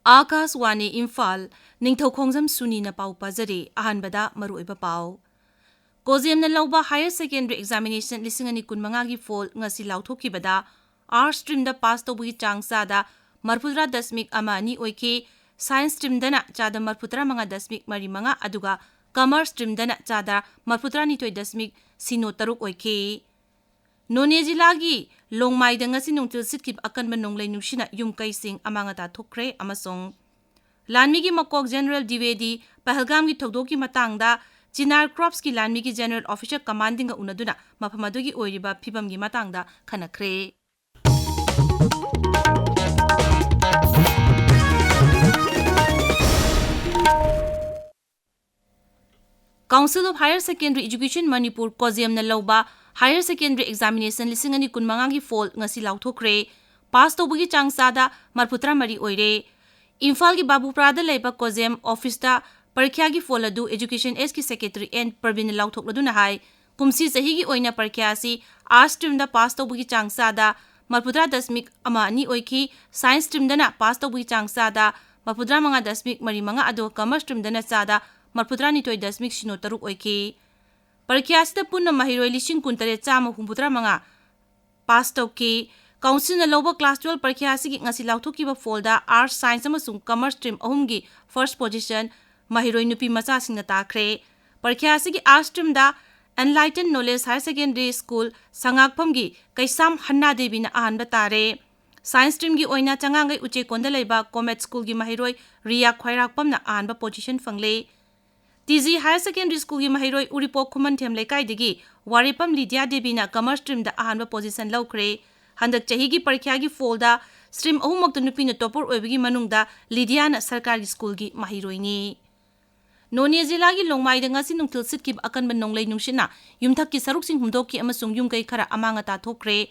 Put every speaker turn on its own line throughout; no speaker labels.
Akaswani Imphal Ningthoukhongjam Suni na pau pajari ahanbada maruiba pau. Koziam na lauba higher secondary examination lisingani kunmanga gi fall ngasi lauthokibada R stream da pass tawbugi changsa da marpudra dasmik ama ni oike science stream dana chada marpudra manga dasmik mari manga aduga commerce stream dana chada marpudra ni toy dasmik sino taruk oike. None jilagi longmai da ngasi nungtil sitkip akan manonglay nushina yung kaising amanga ta thokre amasong Lanmi gi makok General Divedi Pahalgam gi thokdoki matangda Chinar Crops ki Lanmi gi General Officer Commanding ga unaduna mapamadugi oiriba phibam gi matangda khanakre. Council of Higher Secondary Education Manipur Koziam na lauba Higher Secondary Examination lisingani kunmanga gi fall ngasi lauthokre pass tawbugi changsada marputra mari oire. Imphal ki Babupra da leiba Koziam office da parikya gi fall adu Education S ki Secretary N Pravin lauthokladuna hai kumsi sahi gi oina parikya si Arts stream da pass tawbugi changsada marputra dasmik ama ni oiki Science stream dana pass tawbugi changsada marputra manga dasmik mari manga ado Commerce stream dana sada marputra ni toy dasmik sino taruk oiki parikya sida punna mahiroi lising kuntare chama humputra manga pass tawki Council na lauba class 12 parikya sigi ngasi lauthoki ba folda Arts Science amasung Commerce stream ahumgi first position mahiroi nupi macha singna takre parikya sigi Arts stream da Enlightened Knowledge Higher Secondary School Sangakpham gi Kaisam Hanna Devi na ahanba tare Science stream gi oina changangai uche konda leiba Comet School gi mahiroi Ria Khwairakpam na ahanba position fangle TZ Higher Secondary School gi mahiroi Uripo Khuman Them Lekai digi Waripam Lydia Devi na Commerce stream da ahanba position laukre handak chahi gi parikya gi folda stream ahumok nupi na topper oibigi manungda Lydia na sarkari school gi mahiroi ni None jila gi longmai da ngasi nungtil sitkip akan ban nonglai nungshina yumthak ki saruk sing humdok ki amasung yung kai khara amanga ta thokre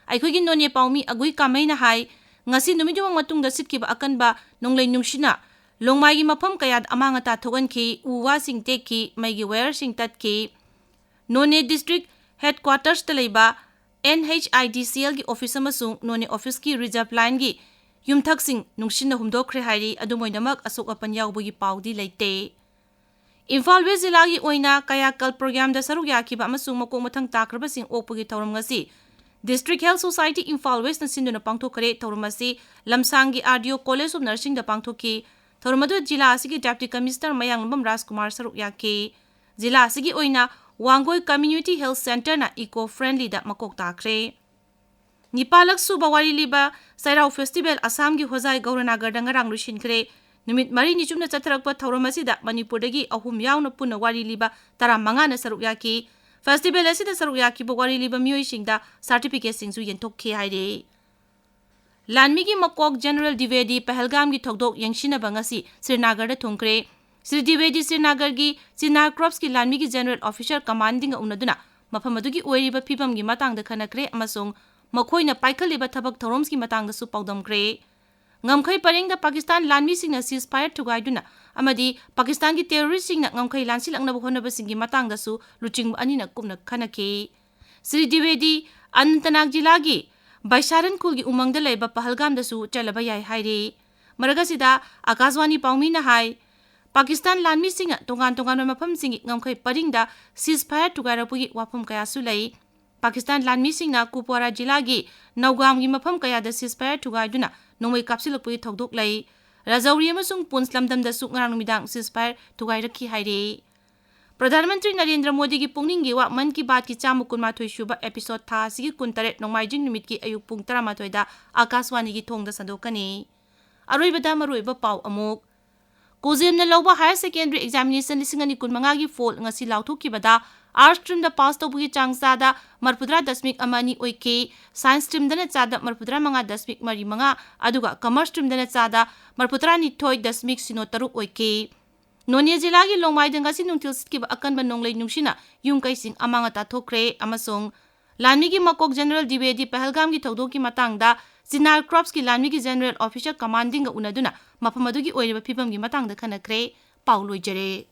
aikhoi gi none paumi agui kamai na hai ngasi numiduwang matung da sitkip akan ba nonglai nungshina longmai gi mafam kayad amanga ta thogan ki uwa sing tek ki mai gi wire sing tat ki None district headquarters ta leiba NHIDCL gi office amasung None office ki reserve line gi yumthak sing nungshina humdokre hairi adumoinamak asok apan yawbugi paudi leite Imphal West Zilla gi oina kayakal program da saruk yakiba amasung makong mathang takraba sing okpugi thauram ngasi District Health Society Imphal West na sinduna pangthokre thauram asi Lamsangi RDO College of Nursing da pangthoki thauramadu jila asigi Deputy Commissioner Mayanglambam Rajkumar saruk yaki jila asigi oina Wangoi Community Health Center na eco-friendly da makok takre. Nipalak suba wari liba Sairao Festival Assam gi hozai Gauranagar da ngarang lushinkre. Numit mari ni chumna chatharakpa thauram asida Manipur dagi ahum yauna punna wari liba tara manga na saruk yaki. Festival asida saruk yaki bo wari liba mioi singda certificate singsu yenthokhe haire. Lanmi gi makok General Divedi Pahalgam gi thokdok yangshina bangasi Srinagar da thongkre. Sri Divedi Srinagar gi Chinar Crops ki Lanmi gi General Officer Commanding unaduna mafamadugi oiriba phibam gi matangda khanakre amasung makhoina paikhaliba thabak thoroms gi matangda su paudamkre ngamkhai parengda Pakistan Lanmi singna ceasefire thugaiduna amadi Pakistan gi terrorist singna ngamkhai lansilangna bohonaba singi matangda su luching anina kumna khanake Sri Divedi Anantnag jila gi Baisaran khul gi umangda leiba Pahalgam da su chalaba yai haire maragasida Akaswani paumi na hai Pakistan Lanmi singa tongan mafam singi ngamkhai paringda ceasefire tugairapugi wafam kaya sulai Pakistan Lanmi singna Kupwara jila gi Naugam gi mafam kaya da ceasefire tugaiduna Nongmeikapam thokdok lai Rajouri amasung Punch lamdam da su ngarang midang ceasefire tugairakhi haire Pradhan Mantri Narendra Modi gi pungning gi wa Man ki Baat ki chamukunmathoi shuba episode tha sigi kuntare Nongmaijing numit ki ayuk pung 13 da Akaswani gi thongda sadokani aroibada maroiba pau amuk Koziam na lauba Higher Secondary Examination lisingani kunmanga gi fall ngasi lauthokibada Arts stream da pass tawbugi changsada marpudra dasmik amani oike Science stream dana chada marpudra manga dasmik mari manga aduga Commerce stream dana chada marpudra ni thoi dasmik sino taruk oike None jila gi longmai danga si nungtil sitkiba akan ba nonglai nungshina yung kaising amanga ta thokre amasong Lanmi gi makok General Divedi Pahalgam gi thokdoki matangda Chinar Crops ki Lanmi gi General Officer Commanding ga unaduna mafamadugi oiriba phibam gi matangda khanakre pauloi jare